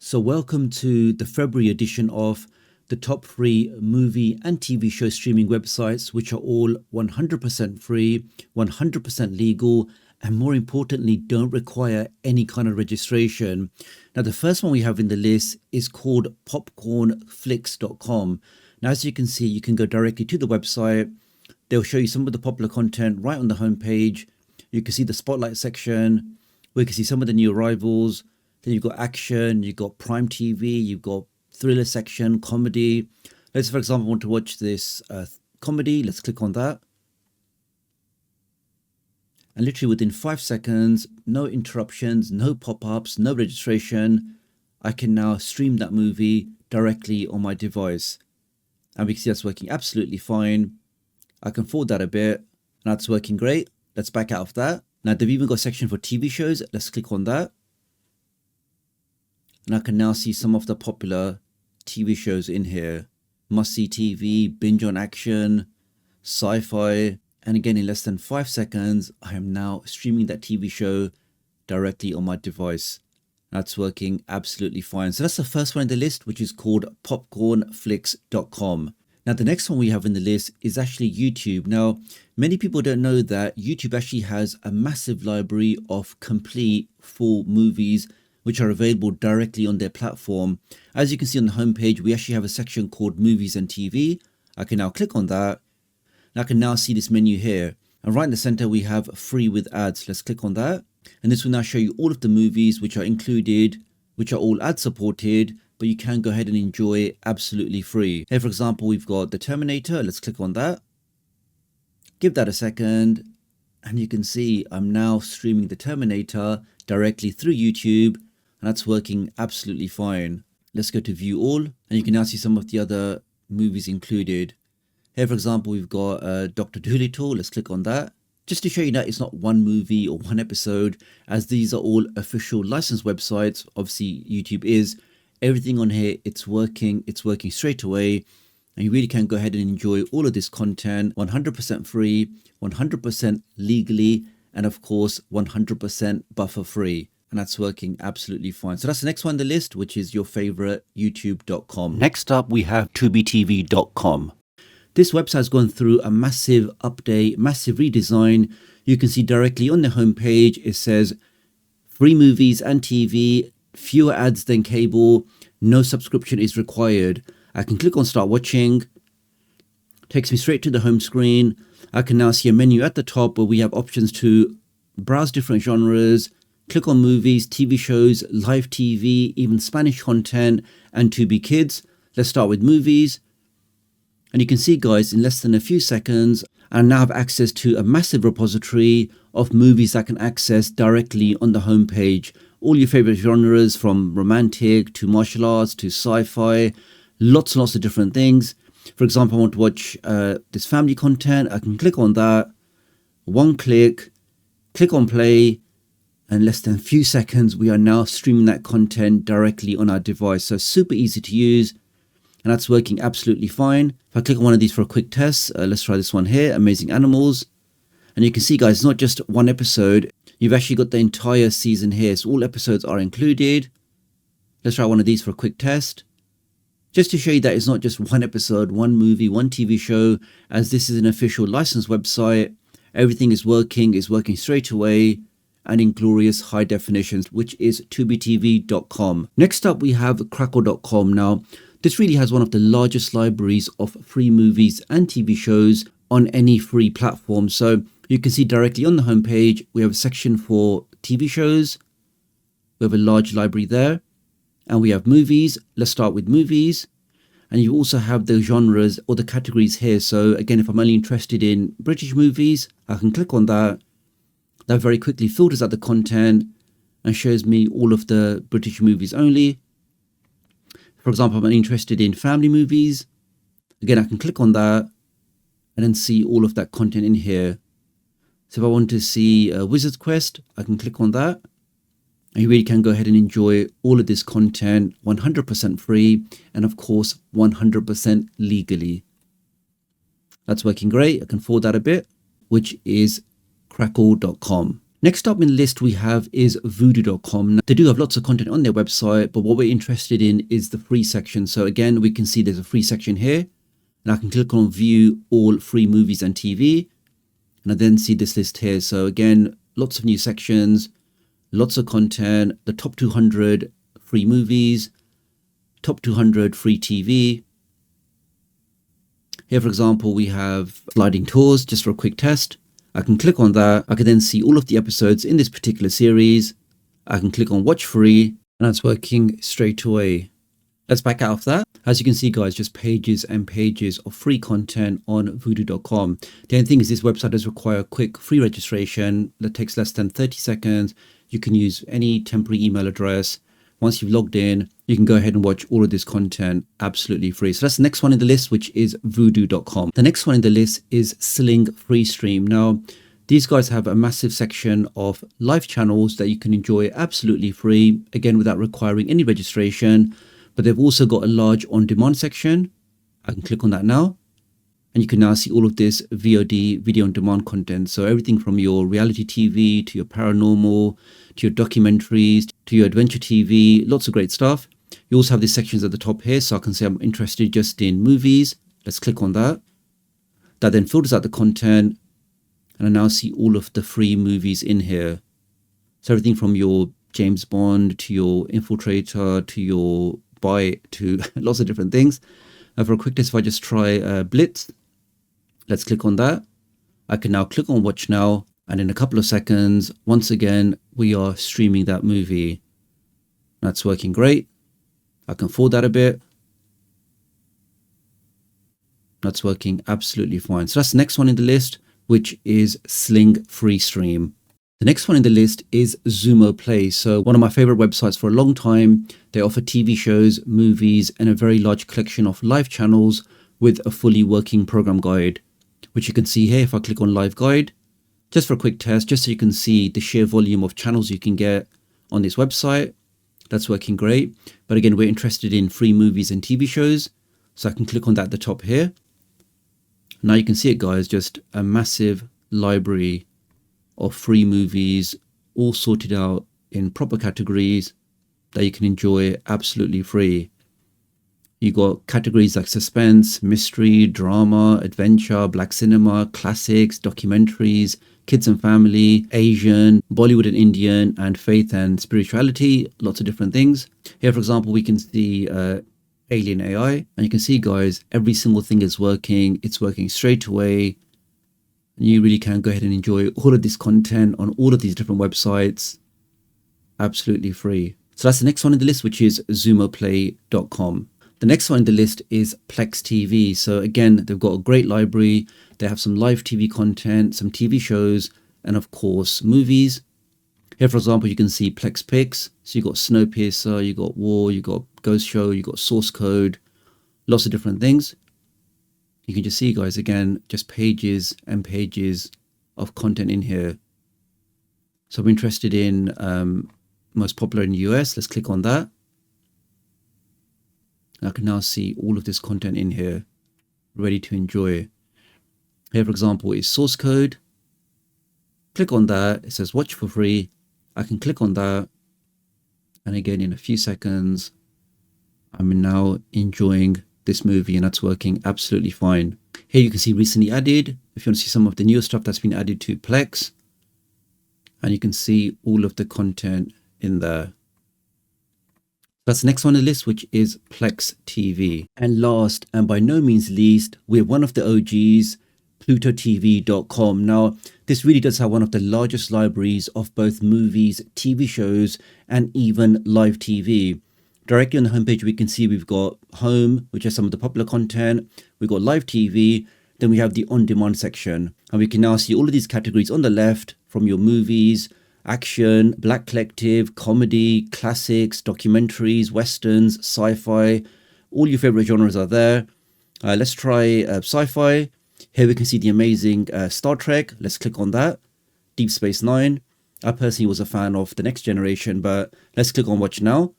So welcome to the February edition of the top 3 movie and TV show streaming websites, which are all 100% free, 100% legal, and more importantly, don't require any kind of registration. Now, the first one we have in the list is called popcornflix.com. Now, as you can see, you can go directly to the website. They'll show you some of the popular content right on the homepage. You can see the spotlight section, where you can see some of the new arrivals. Then you've got action, you've got Prime TV, you've got thriller section, comedy. Let's, for example, want to watch this comedy. Let's click on that. And literally within 5 seconds, no interruptions, no pop-ups, no registration, I can now stream that movie directly on my device. And we can see that's working absolutely fine. I can forward that a bit, and that's working great. Let's back out of that. Now they've even got a section for TV shows. Let's click on that. And I can now see some of the popular TV shows in here. Must-see TV, binge on action, sci-fi. And again, in less than 5 seconds, I am now streaming that TV show directly on my device. That's working absolutely fine. So that's the first one in the list, which is called popcornflix.com. Now, the next one we have in the list is actually YouTube. Now, many people don't know that YouTube actually has a massive library of complete full movies which are available directly on their platform. As you can see on the homepage, we actually have a section called Movies and TV. I can now click on that. And I can now see this menu here. And right in the center, we have free with ads. Let's click on that. And this will now show you all of the movies which are included, which are all ad supported, but you can go ahead and enjoy absolutely free. Here, for example, we've got The Terminator. Let's click on that. Give that a second. And you can see I'm now streaming The Terminator directly through YouTube. And that's working absolutely fine. Let's go to view all, and you can now see some of the other movies included. Here, for example, we've got Dr. Dolittle. Let's click on that. Just to show you that it's not one movie or one episode, as these are all official licensed websites. Obviously, YouTube is. Everything on here, it's working straight away. And you really can go ahead and enjoy all of this content 100% free, 100% legally, and of course, 100% buffer free. And that's working absolutely fine. So that's the next one on the list, which is your favorite youtube.com. Next up, we have tubetv.com. This website has gone through a massive update, massive redesign. You can see directly on the homepage, it says free movies and TV, fewer ads than cable, no subscription is required. I can click on start watching, takes me straight to the home screen. I can now see a menu at the top where we have options to browse different genres, click on movies, TV shows, live TV, even Spanish content, and Tubi Kids. Let's start with movies. And you can see, guys, in less than a few seconds, I now have access to a massive repository of movies I can access directly on the homepage. All your favorite genres, from romantic to martial arts to sci-fi, lots and lots of different things. For example, I want to watch this family content. I can click on that, one click on play, and less than a few seconds, we are now streaming that content directly on our device. So super easy to use, and that's working absolutely fine. If I click on one of these for a quick test, let's try this one here, Amazing Animals. And you can see, guys, it's not just one episode. You've actually got the entire season here. So all episodes are included. Let's try one of these for a quick test. Just to show you that it's not just one episode, one movie, one TV show, as this is an official licensed website. Everything is working straight away, and in glorious high definitions, which is tubetv.com. Next up, we have crackle.com. Now, this really has one of the largest libraries of free movies and TV shows on any free platform. So you can see directly on the homepage, we have a section for TV shows. We have a large library there, and we have movies. Let's start with movies. And you also have the genres or the categories here. So again, if I'm only interested in British movies, I can click on that. That very quickly filters out the content and shows me all of the British movies only. For example, I'm interested in family movies. Again, I can click on that and then see all of that content in here. So if I want to see Wizard's Quest, I can click on that. And you really can go ahead and enjoy all of this content 100% free, and of course 100% legally. That's working great. I can forward that a bit, which is crackle.com. Next up in the list we have is voodoo.com. Now, they do have lots of content on their website, but what we're interested in is the free section. So again, we can see there's a free section here, and I can click on view all free movies and TV, and I then see this list here. So again, lots of new sections, lots of content, the top 200 free movies, top 200 free TV. Here, for example, we have sliding tours just for a quick test. I can click on that. I can then see all of the episodes in this particular series. I can click on watch free, and that's working straight away. Let's back out of that. As you can see, guys, just pages and pages of free content on voodoo.com. The only thing is this website does require a quick free registration that takes less than 30 seconds. You can use any temporary email address. Once you've logged in, you can go ahead and watch all of this content absolutely free. So that's the next one in the list, which is voodoo.com. The next one in the list is Sling Freestream. Now, these guys have a massive section of live channels that you can enjoy absolutely free, again, without requiring any registration. But they've also got a large on-demand section. I can click on that now. And you can now see all of this VOD, video on demand content. So everything from your reality TV to your paranormal, to your documentaries, to your adventure TV, lots of great stuff. You also have these sections at the top here. So I can say I'm interested just in movies. Let's click on that. That then filters out the content. And I now see all of the free movies in here. So everything from your James Bond to your Infiltrator to your Buy to lots of different things. For a quick test, if I just try Blitz, let's click on that. I can now click on watch now, and in a couple of seconds, once again, we are streaming that movie. That's working great. I can forward that a bit. That's working absolutely fine. So that's the next one in the list, which is Sling Freestream. The next one in the list is Zumo Play. So one of my favorite websites for a long time. They offer TV shows, movies, and a very large collection of live channels with a fully working program guide, which you can see here if I click on live guide. Just for a quick test, just so you can see the sheer volume of channels you can get on this website. That's working great. But again, we're interested in free movies and TV shows. So I can click on that at the top here. Now you can see it, guys, just a massive library of free movies, all sorted out in proper categories that you can enjoy absolutely free. You got categories like suspense, mystery, drama, adventure, black cinema, classics, documentaries, kids and family, Asian, Bollywood and Indian, and faith and spirituality, lots of different things. Here, for example, we can see Alien AI, and you can see, guys, every single thing is working. It's working straight away. You really can go ahead and enjoy all of this content on all of these different websites absolutely free. So that's the next one in the list, which is zumoplay.com. The next one in the list is Plex TV. So again, they've got a great library. They have some live TV content, some TV shows, and of course, movies. Here, for example, you can see Plex Picks. So you got Snowpiercer, you got War, you got Ghost Show, you got Source Code, lots of different things. You can just see, guys, again, just pages and pages of content in here. So I'm interested in most popular in the US. Let's click on that. And I can now see all of this content in here, ready to enjoy. Here, for example, is Source Code. Click on that. It says watch for free. I can click on that. And again, in a few seconds, I'm now enjoying this movie, and that's working absolutely fine. Here you can see recently added, if you want to see some of the newer stuff that's been added to Plex, and you can see all of the content in there. That's the next one on the list, which is Plex TV. And last, and by no means least, we're one of the OGs, PlutoTV.com. Now, this really does have one of the largest libraries of both movies, TV shows, and even live TV. Directly on the homepage, we can see we've got home, which has some of the popular content. We've got live TV. Then we have the on-demand section. And we can now see all of these categories on the left, from your movies, action, black collective, comedy, classics, documentaries, westerns, sci-fi. All your favorite genres are there. Let's try sci-fi. Here we can see the amazing Star Trek. Let's click on that. Deep Space Nine. I personally was a fan of The Next Generation, but let's click on watch now.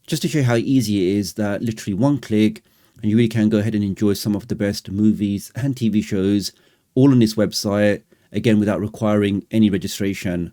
Just to show you how easy it is that literally one click and you really can go ahead and enjoy some of the best movies and TV shows all on this website, again, without requiring any registration.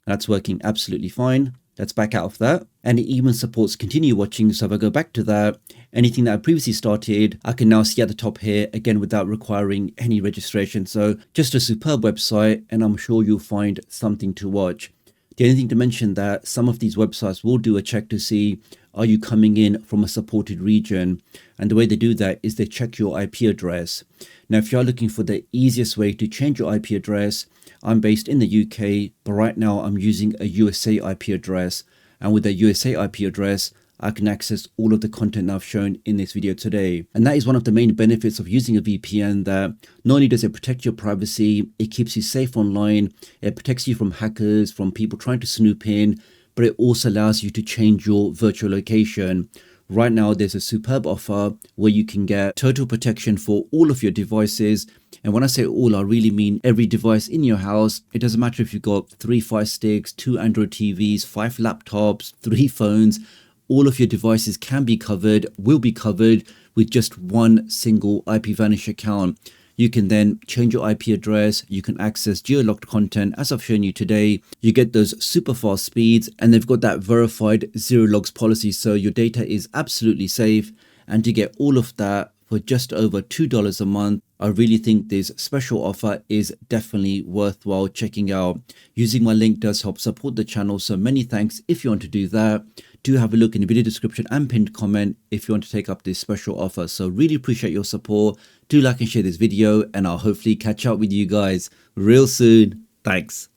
That's working absolutely fine. Let's back out of that. And it even supports continue watching. So if I go back to that, anything that I previously started, I can now see at the top here, again, without requiring any registration. So just a superb website, and I'm sure you'll find something to watch. The only thing to mention that some of these websites will do a check to see, are you coming in from a supported region? And the way they do that is they check your IP address. Now, if you're looking for the easiest way to change your IP address, I'm based in the UK, but right now I'm using a USA IP address. And with a USA IP address, I can access all of the content I've shown in this video today. And that is one of the main benefits of using a VPN, that not only does it protect your privacy, it keeps you safe online, it protects you from hackers, from people trying to snoop in, but it also allows you to change your virtual location. Right now, there's a superb offer where you can get total protection for all of your devices. And when I say all, I really mean every device in your house. It doesn't matter if you've got 3 FireSticks, 2 Android TVs, 5 laptops, 3 phones. All of your devices can be covered, will be covered with just one single IPVanish account. You can then change your IP address, you can access geo-locked content as I've shown you today, you get those super fast speeds, and they've got that verified zero logs policy, so your data is absolutely safe. And to get all of that for just over $2 a month, I really think this special offer is definitely worthwhile checking out. Using my link does help support the channel, so many thanks if you want to do that. Do have a look in the video description and pinned comment if you want to take up this special offer. So really appreciate your support. Do like and share this video, and I'll hopefully catch up with you guys real soon. Thanks.